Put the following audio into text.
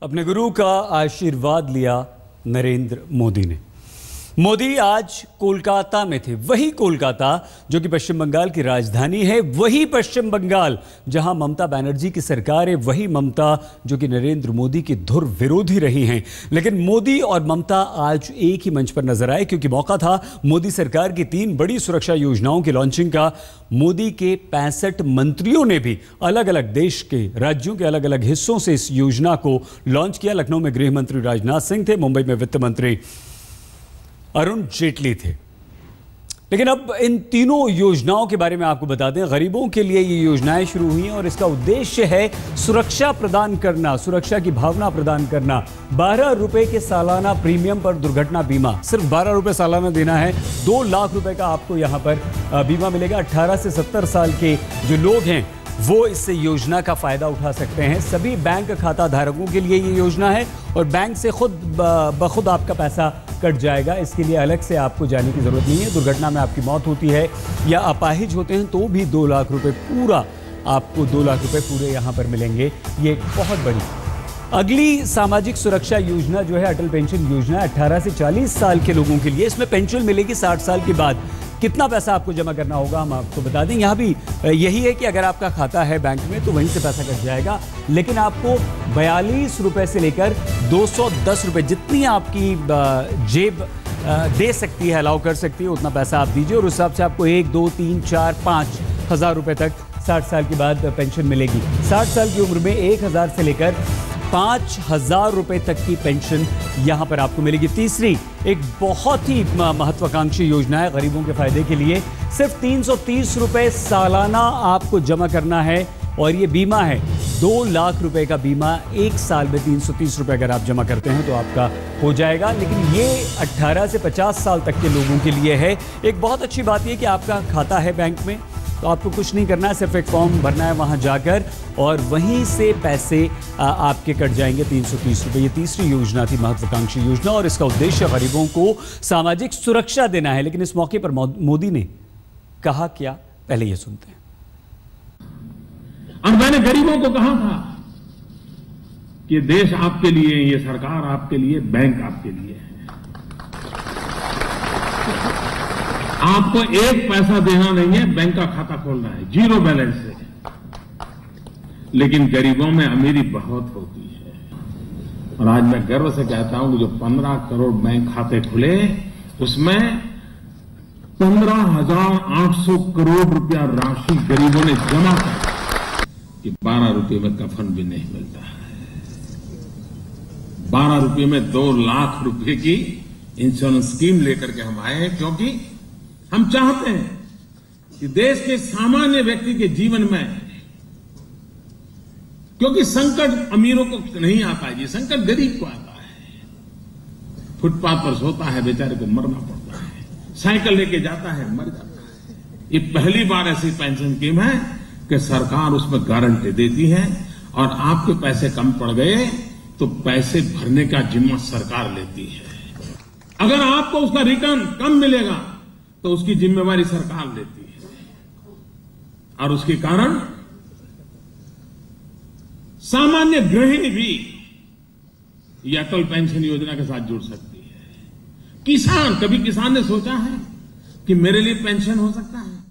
अपने गुरु का आशीर्वाद लिया नरेंद्र मोदी ने। मोदी आज कोलकाता में थे, वही कोलकाता जो कि पश्चिम बंगाल की राजधानी है, वही पश्चिम बंगाल जहां ममता बनर्जी की सरकार है, वही ममता जो कि नरेंद्र मोदी की धुर विरोधी रही हैं। लेकिन मोदी और ममता आज एक ही मंच पर नजर आए क्योंकि मौका था मोदी सरकार की 3 बड़ी सुरक्षा योजनाओं की लॉन्चिंग का। मोदी के 65 मंत्रियों ने भी अलग अलग देश के राज्यों के अलग अलग हिस्सों से इस योजना को लॉन्च किया। लखनऊ में गृह मंत्री राजनाथ सिंह थे, मुंबई में वित्त मंत्री अरुण जेटली थे। लेकिन अब इन तीनों योजनाओं के बारे में आपको बता दें, गरीबों के लिए ये योजनाएं शुरू हुई हैं और इसका उद्देश्य है सुरक्षा प्रदान करना, सुरक्षा की भावना प्रदान करना। 12 रुपए के सालाना प्रीमियम पर दुर्घटना बीमा, सिर्फ 12 रुपए सालाना देना है। 2 लाख रुपए का आपको यहां पर बीमा मिलेगा। 18 से 70 साल के जो लोग हैं वो इस योजना का फायदा उठा सकते हैं। सभी बैंक खाता धारकों के लिए ये योजना है और बैंक से खुद बखुद आपका पैसा कट जाएगा। इसके लिए अलग से आपको जाने की जरूरत नहीं है। दुर्घटना में आपकी मौत होती है या अपाहिज होते हैं तो भी 2 लाख रुपए पूरा, आपको 2 लाख रुपए पूरे यहां पर मिलेंगे। ये एक बहुत बड़ी अगली सामाजिक सुरक्षा योजना जो है अटल पेंशन योजना, 18 से 40 साल के लोगों के लिए। इसमें पेंशन मिलेगी 60 साल के बाद। कितना पैसा आपको जमा करना होगा हम आपको बता दें। यहाँ भी यही है कि अगर आपका खाता है बैंक में तो वहीं से पैसा कट जाएगा, लेकिन आपको 42 रुपए से लेकर 210 रुपए, जितनी आपकी जेब दे सकती है, अलाउ कर सकती है, उतना पैसा आप दीजिए और उस हिसाब से आपको 1, 2, 3, 4, 5 हज़ार रुपए तक 60 साल के बाद पेंशन मिलेगी। 60 साल की उम्र में 1000 से लेकर 5000 रुपए तक की पेंशन यहां पर आपको मिलेगी। तीसरी एक बहुत ही महत्वाकांक्षी योजना है गरीबों के फायदे के लिए। सिर्फ 330 रुपए सालाना आपको जमा करना है और ये बीमा है 2 लाख रुपए का बीमा। 1 साल में 330 रुपए अगर आप जमा करते हैं तो आपका हो जाएगा। लेकिन ये 18 से 50 साल तक के लोगों के लिए है। एक बहुत अच्छी बात यह कि आपका खाता है बैंक में तो आपको कुछ नहीं करना है, सिर्फ एक फॉर्म भरना है वहां जाकर और वहीं से पैसे आपके कट जाएंगे 330 रुपए। ये तीसरी योजना थी, महत्वाकांक्षी योजना, और इसका उद्देश्य गरीबों को सामाजिक सुरक्षा देना है। लेकिन इस मौके पर मोदी ने कहा क्या, पहले ये सुनते हैं। और मैंने गरीबों को कहा था कि देश आपके लिए, ये सरकार आपके लिए, बैंक आपके लिए है। आपको 1 पैसा देना नहीं है, बैंक का खाता खोलना है, 0 बैलेंस से। लेकिन गरीबों में अमीरी बहुत होती है और आज मैं गर्व से कहता हूं कि जो 15 करोड़ बैंक खाते खुले, उसमें 15,800 करोड़ रुपया राशि गरीबों ने जमा कर कि 12 रुपये में कफन भी नहीं मिलता है। 12 रुपये में 2 लाख रुपए की इंश्योरेंस स्कीम लेकर के हम आए हैं, क्योंकि हम चाहते हैं कि देश के सामान्य व्यक्ति के जीवन में, क्योंकि संकट अमीरों को नहीं आता है, ये संकट गरीब को आता है। फुटपाथ पर सोता है बेचारे को मरना पड़ता है, साइकिल लेके जाता है मर जाता है। ये पहली बार ऐसी पेंशन स्कीम है कि सरकार उसमें गारंटी देती है और आपके पैसे कम पड़ गए तो पैसे भरने का जिम्मा सरकार लेती है। अगर आपको उसका रिटर्न कम मिलेगा तो उसकी जिम्मेवारी सरकार लेती है और उसके कारण सामान्य गृहिणी भी ये अटल पेंशन योजना के साथ जुड़ सकती है। किसान, कभी किसान ने सोचा है कि मेरे लिए पेंशन हो सकता है?